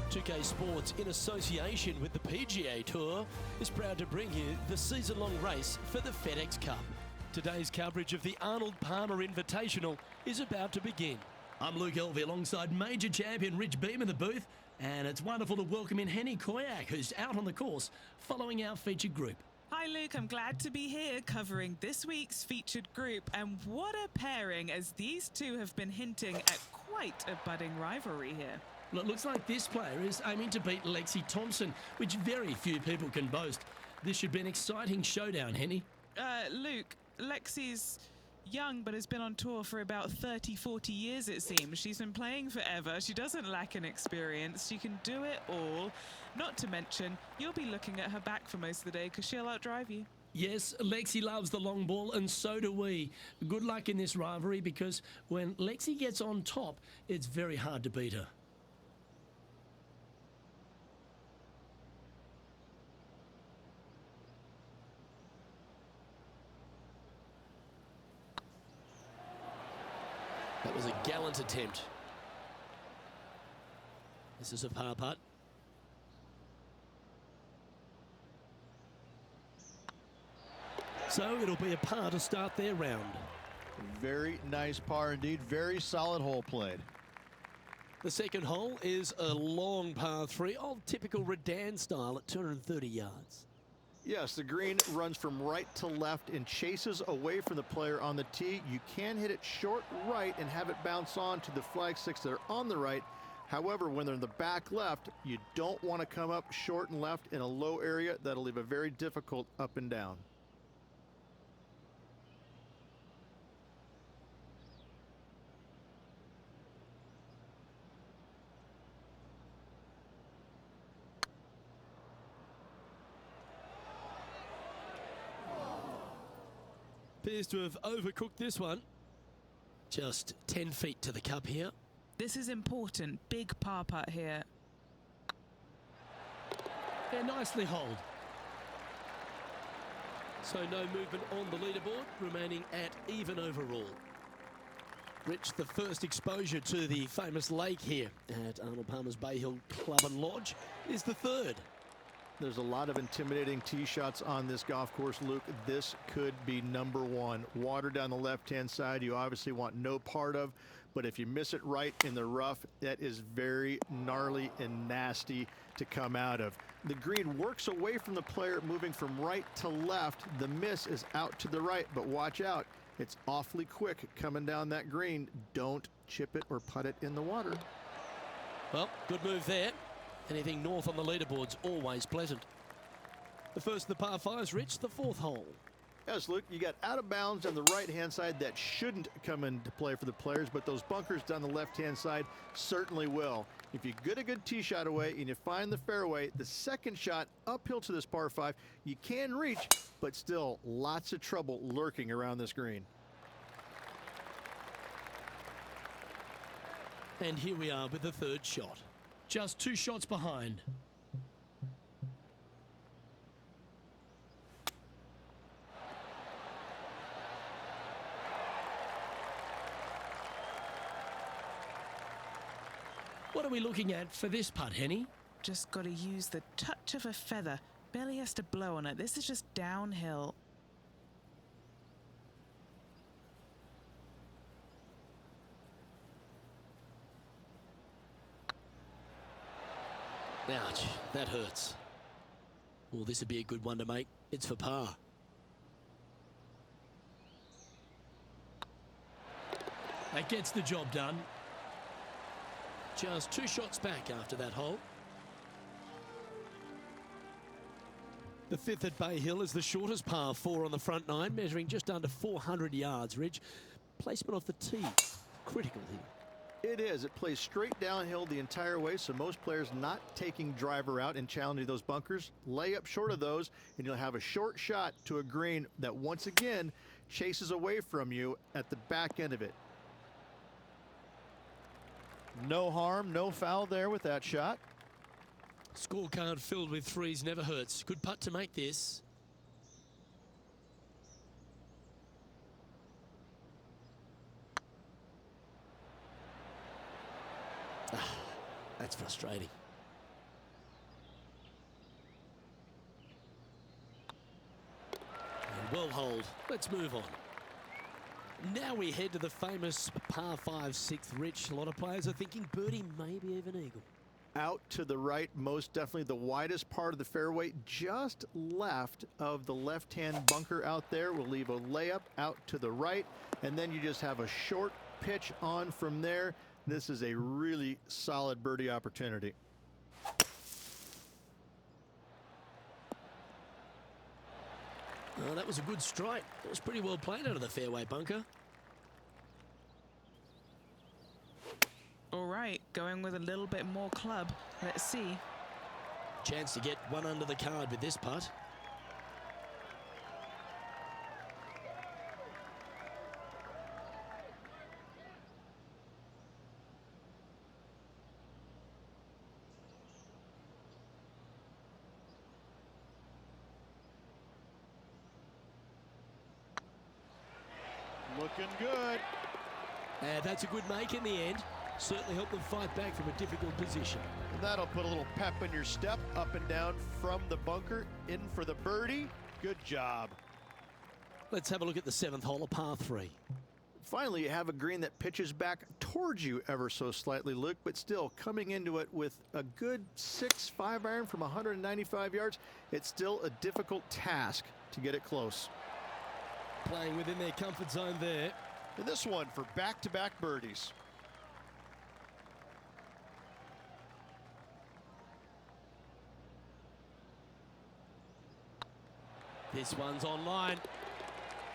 Pga Sports, in association with the Pga Tour, is proud to bring you the season-long race for the FedEx Cup. Today's coverage of the Arnold Palmer Invitational is about to begin. I'm Luke Elvey alongside major champion Rich Beam in the booth, and it's wonderful to welcome in Henny Koyak, who's out on the course following our featured group. Hi Luke, I'm glad to be here covering this week's featured group, and what a pairing, as these two have been hinting at quite a budding rivalry here. Well, it looks like this player is aiming to beat Lexi Thompson, which very few people can boast. This should be an exciting showdown, Henny. Luke, Lexi's young but has been on tour for about 30-40 years, it seems. She's been playing forever. She doesn't lack in experience. She can do it all. Not to mention, you'll be looking at her back for most of the day because she'll outdrive you. Yes, Lexi loves the long ball, and so do we. Good luck in this rivalry, because when Lexi gets on top, it's very hard to beat her. That was a gallant attempt. This is a par putt. So it'll be a par to start their round. Very nice par indeed. Very solid hole played. The second hole is a long par 3 of typical Redan style at 230 yards. Yes, the green runs from right to left and chases away from the player on the tee. You can hit it short right and have it bounce on to the flag sticks that are on the right. However, when they're in the back left, you don't want to come up short and left in a low area. That'll leave a very difficult up and down. Appears to have overcooked this one. Just 10 feet to the cup here. This is important. Big par putt here. Yeah, nicely holed. So no movement on the leaderboard, remaining at even overall. Rich, the first exposure to the famous lake here at Arnold Palmer's Bay Hill Club and Lodge is the third. There's a lot of intimidating tee shots on this golf course, Luke. This could be number one. Water down the left-hand side, you obviously want no part of, but if you miss it right in the rough, that is very gnarly and nasty to come out of. The green works away from the player, moving from right to left. The miss is out to the right, but watch out. It's awfully quick coming down that green. Don't chip it or putt it in the water. Well, good move there. Anything north on the leaderboard's always pleasant. The first of the par fives, Rich, the fourth hole. Yes, Luke, you got out of bounds on the right-hand side that shouldn't come into play for the players, but those bunkers down the left-hand side certainly will. If you get a good tee shot away and you find the fairway, the second shot uphill to this par 5, you can reach, but still lots of trouble lurking around this green. And here we are with the third shot. Just 2 shots behind. What are we looking at for this putt, Henny? Just got to use the touch of a feather. Barely has to blow on it. This is just downhill. Ouch, that hurts. Well, this would be a good one to make. It's for par. That gets the job done. Just 2 shots back after that hole. The 5th at Bay Hill is the shortest par 4 on the front 9, measuring just under 400 yards, Ridge. Placement off the tee, critical here. It is. It plays straight downhill the entire way, so most players not taking driver out and challenging those bunkers. Lay up short of those, and you'll have a short shot to a green that once again chases away from you at the back end of it. No harm, no foul there with that shot. Scorecard filled with 3s never hurts. Good putt to make this. That's frustrating. And well holed. Let's move on. Now we head to the famous par 5 6th, Rich. A lot of players are thinking birdie, maybe even eagle. Out to the right, most definitely the widest part of the fairway, just left of the left-hand bunker out there. We'll leave a layup out to the right, and then you just have a short pitch on from there. This is a really solid birdie opportunity. Oh, that was a good strike. It was pretty well played out of the fairway bunker. All right, going with a little bit more club. Let's see. Chance to get one under the card with this putt. Looking good. And that's a good make in the end. Certainly helped them fight back from a difficult position. And that'll put a little pep in your step, up and down from the bunker, in for the birdie. Good job. Let's have a look at the 7th hole, a par 3. Finally, you have a green that pitches back towards you ever so slightly, Luke, but still coming into it with a good 6-5 iron from 195 yards. It's still a difficult task to get it close. Playing within their comfort zone there. And this one for back-to-back birdies. This one's online.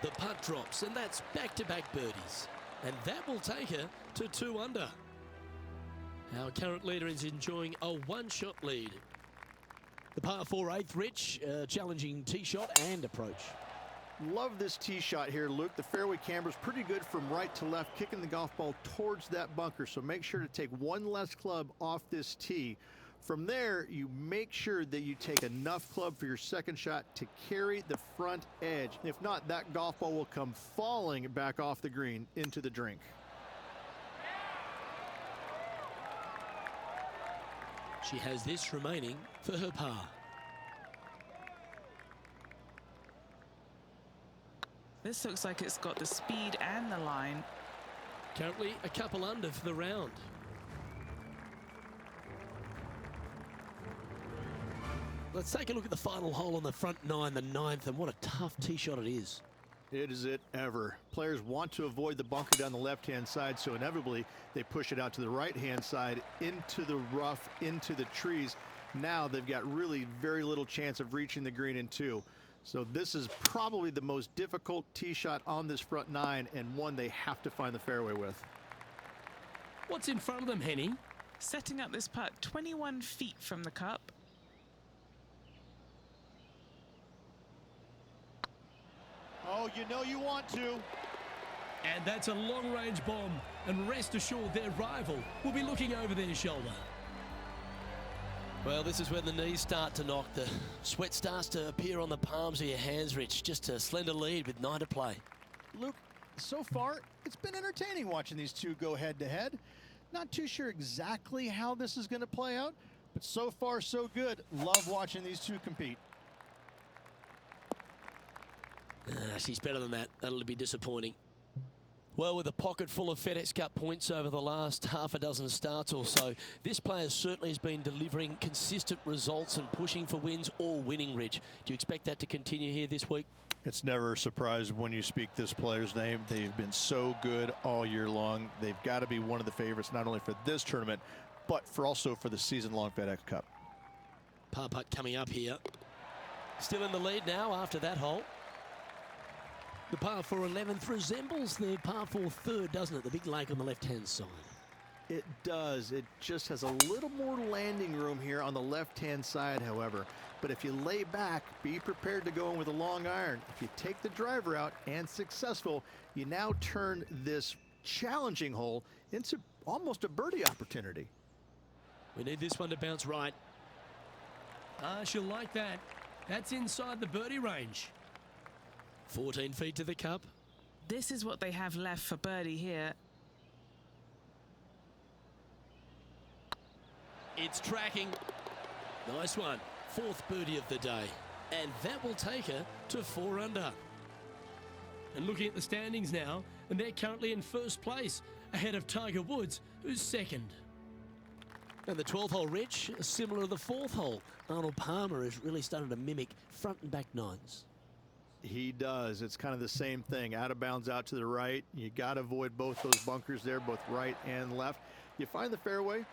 The putt drops, and that's back-to-back birdies. And that will take her to 2 under. Our current leader is enjoying a 1-shot lead. The par 4 8th, Rich, challenging tee shot and approach. Love this tee shot here, Luke. The fairway camber's pretty good from right to left, kicking the golf ball towards that bunker. So make sure to take one less club off this tee. From there, you make sure that you take enough club for your second shot to carry the front edge. If not, that golf ball will come falling back off the green into the drink. She has this remaining for her par. This looks like it's got the speed and the line. Currently a couple under for the round. Let's take a look at the final hole on the front 9, the 9th, and what a tough tee shot it is. Is it ever. Players want to avoid the bunker down the left-hand side, so inevitably they push it out to the right-hand side, into the rough, into the trees. Now they've got really very little chance of reaching the green in two. So this is probably the most difficult tee shot on this front nine, and one they have to find the fairway with. What's in front of them, Henny? Setting up this putt 21 feet from the cup. Oh, you know you want to. And that's a long-range bomb, and rest assured their rival will be looking over their shoulder. Well, this is when the knees start to knock. The sweat starts to appear on the palms of your hands, Rich. Just a slender lead with 9 to play. Luke, so far, it's been entertaining watching these two go head-to-head. Not too sure exactly how this is going to play out, but so far, so good. Love watching these two compete. She's better than that. That'll be disappointing. Well, with a pocket full of FedEx Cup points over the last half a dozen starts or so, this player certainly has been delivering consistent results and pushing for wins or winning, Rich. Do you expect that to continue here this week? It's never a surprise when you speak this player's name. They've been so good all year long. They've got to be one of the favorites, not only for this tournament, but also for the season-long FedEx Cup. Par putt coming up here. Still in the lead now after that hole. The par 4 11th resembles the par 4 third, doesn't it? The big lake on the left-hand side. It does. It just has a little more landing room here on the left-hand side, however. But if you lay back, be prepared to go in with a long iron. If you take the driver out and successful, you now turn this challenging hole into almost a birdie opportunity. We need this one to bounce right. She'll like that. That's inside the birdie range. 14 feet to the cup. This is what they have left for birdie here. It's tracking. Nice one. 4th birdie of the day. And that will take her to 4 under. And looking at the standings now, and they're currently in first place, ahead of Tiger Woods, who's second. And the 12th hole, Rich, similar to the 4th hole. Arnold Palmer has really started to mimic front and back nines. He does. It's kind of the same thing. Out of bounds out to the right. You got to avoid both those bunkers there, both right and left. You find the fairway.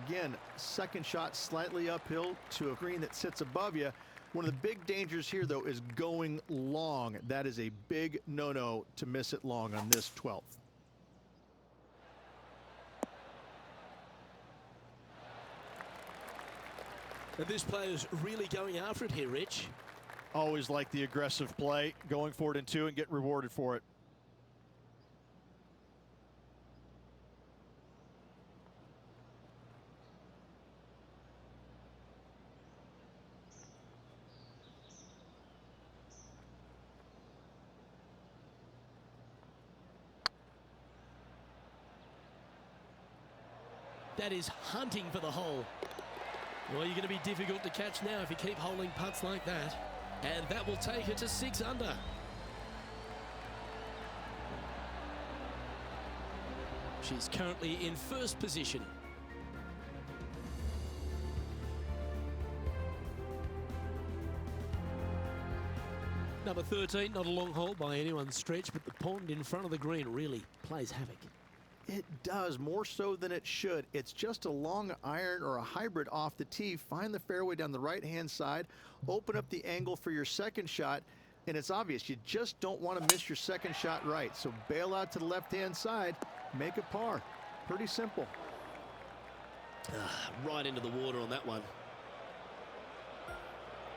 Again, second shot slightly uphill to a green that sits above you. One of the big dangers here, though, is going long. That is a big no-no to miss it long on this 12th. And this player's really going after it here, Rich. Always like the aggressive play, going for it in 2 and get rewarded for it. That is hunting for the hole. Well, you're going to be difficult to catch now if you keep holding putts like that. And that will take her to 6 under. She's currently in first position. Number 13, not a long hole by anyone's stretch, but the pond in front of the green really plays havoc. It does, more so than it should. It's just a long iron or a hybrid off the tee. Find the fairway down the right-hand side, open up the angle for your second shot, and it's obvious you just don't want to miss your second shot right. So bail out to the left-hand side, make a par. Pretty simple. Right into the water on that one.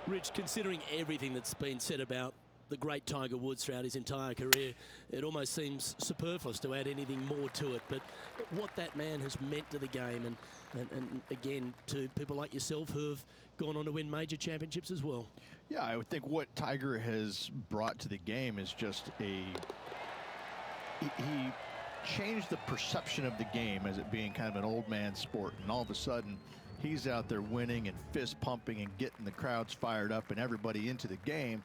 Rich, considering everything that's been said about the great Tiger Woods throughout his entire career, it almost seems superfluous to add anything more to it. But what that man has meant to the game, and again, to people like yourself who have gone on to win major championships as well. Yeah, I would think what Tiger has brought to the game is just he changed the perception of the game as it being kind of an old man sport, and all of a sudden he's out there winning and fist pumping and getting the crowds fired up and everybody into the game.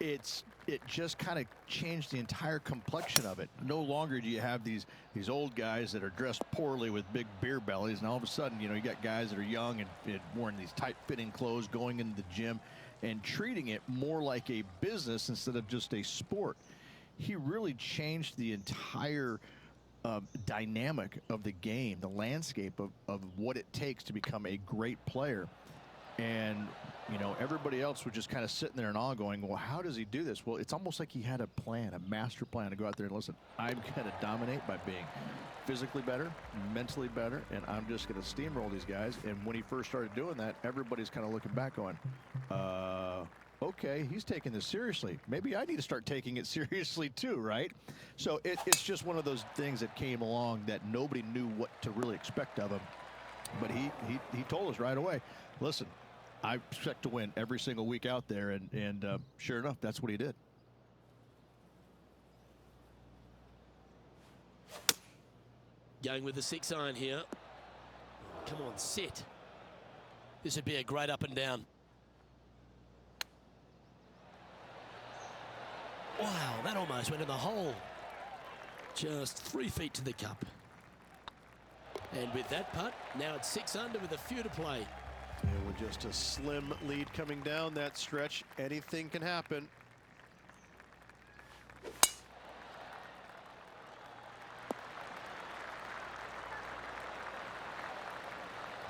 It just kind of changed the entire complexion of it. No longer do you have these old guys that are dressed poorly with big beer bellies, and all of a sudden, you know, you got guys that are young and wearing these tight-fitting clothes, going into the gym and treating it more like a business instead of just a sport. he really changed the entire dynamic of the game, the landscape of what it takes to become a great player. And, you know, everybody else was just kind of sitting there in awe going, well, how does he do this? Well, it's almost like he had a plan, a master plan to go out there and listen, I'm going to dominate by being physically better, mentally better, and I'm just going to steamroll these guys. And when he first started doing that, everybody's kind of looking back going, okay, he's taking this seriously. Maybe I need to start taking it seriously too, right? So it's just one of those things that came along that nobody knew what to really expect of him. But he told us right away, listen, I expect to win every single week out there, and sure enough, that's what he did. Going with the 6-iron here. Come on, sit. This would be a great up and down. Wow, that almost went in the hole. Just 3 feet to the cup. And with that putt, now it's 6 under with a few to play. And with just a slim lead coming down that stretch, anything can happen.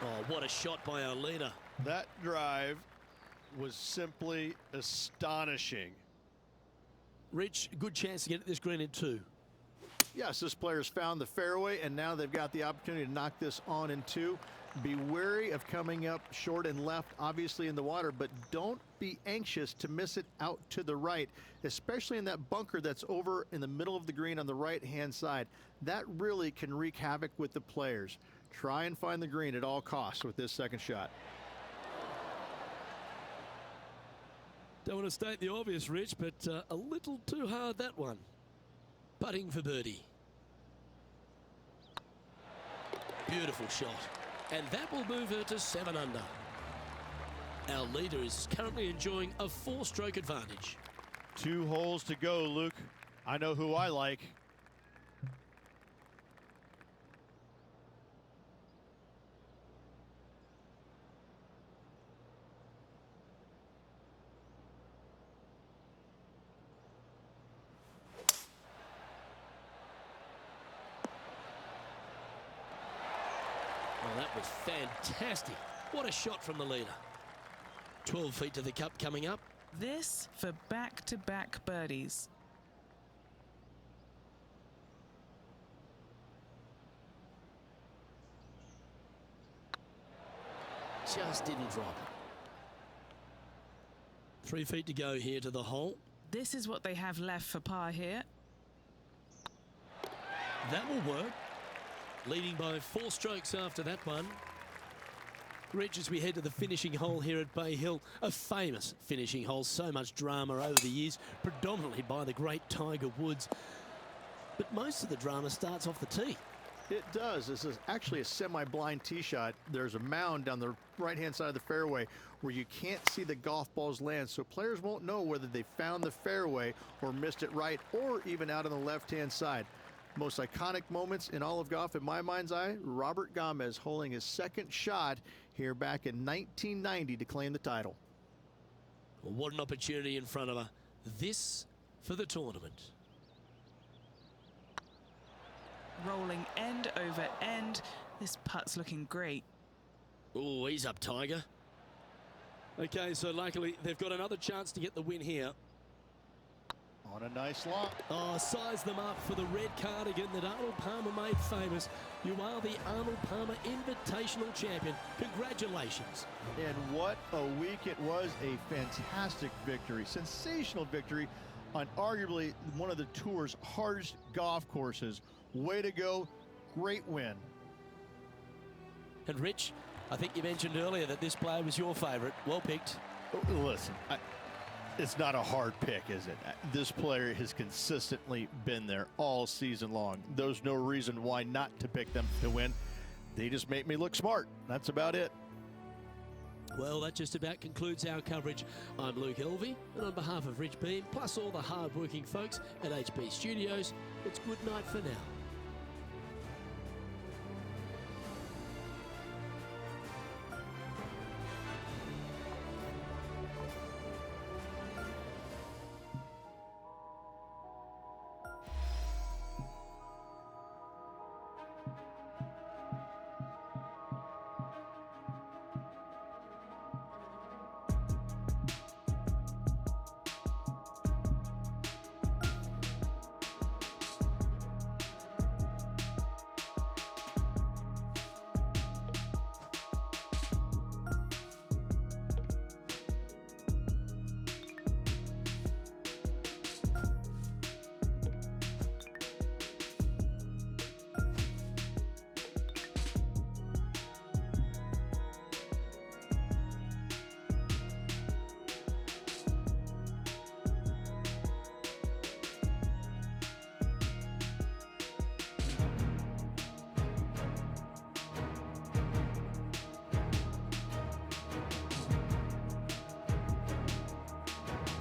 Oh, what a shot by our leader. That drive was simply astonishing. Rich, good chance to get this green in 2. Yes, this player's found the fairway, and now they've got the opportunity to knock this on in 2. Be wary of coming up short and left, obviously in the water, but don't be anxious to miss it out to the right, especially in that bunker that's over in the middle of the green on the right-hand side. That really can wreak havoc with the players. Try and find the green at all costs with this second shot. Don't want to state the obvious, Rich, but a little too hard, that one. Putting for birdie. Beautiful shot. And that will move her to 7 under. Our leader is currently enjoying a 4-stroke advantage. 2 holes to go, Luke. I know who I like. Well, that was fantastic. What a shot from the leader. 12 feet to the cup coming up. This for back-to-back birdies. Just didn't drop it. 3 feet to go here to the hole. This is what they have left for par here. That will work. Leading by 4 strokes after that one. Rich, as we head to the finishing hole here at Bay Hill, a famous finishing hole, so much drama over the years, predominantly by the great Tiger Woods. But most of the drama starts off the tee. It does. This is actually a semi-blind tee shot. There's a mound down the right-hand side of the fairway where you can't see the golf balls land, so players won't know whether they found the fairway or missed it right or even out on the left-hand side. Most iconic moments in all of golf, in my mind's eye, Robert Gomez holding his second shot here back in 1990 to claim the title. Well, what an opportunity in front of her. This for the tournament. Rolling end over end. This putt's looking great. Oh, he's up, Tiger. Okay, so luckily they've got another chance to get the win here. On a nice lock. Oh, size them up for the red cardigan that Arnold Palmer made famous. You are the Arnold Palmer Invitational Champion. Congratulations. And what a week it was. A fantastic victory. Sensational victory on arguably one of the tour's hardest golf courses. Way to go. Great win. And Rich, I think you mentioned earlier that this player was your favorite. Well picked. Listen, it's not a hard pick, is it? This player has consistently been there all season long. There's no reason why not to pick them to win. They just make me look smart. That's about it. Well, that just about concludes our coverage. I'm Luke Elvey, and on behalf of Rich Beam, plus all the hard-working folks at HB Studios, it's good night for now.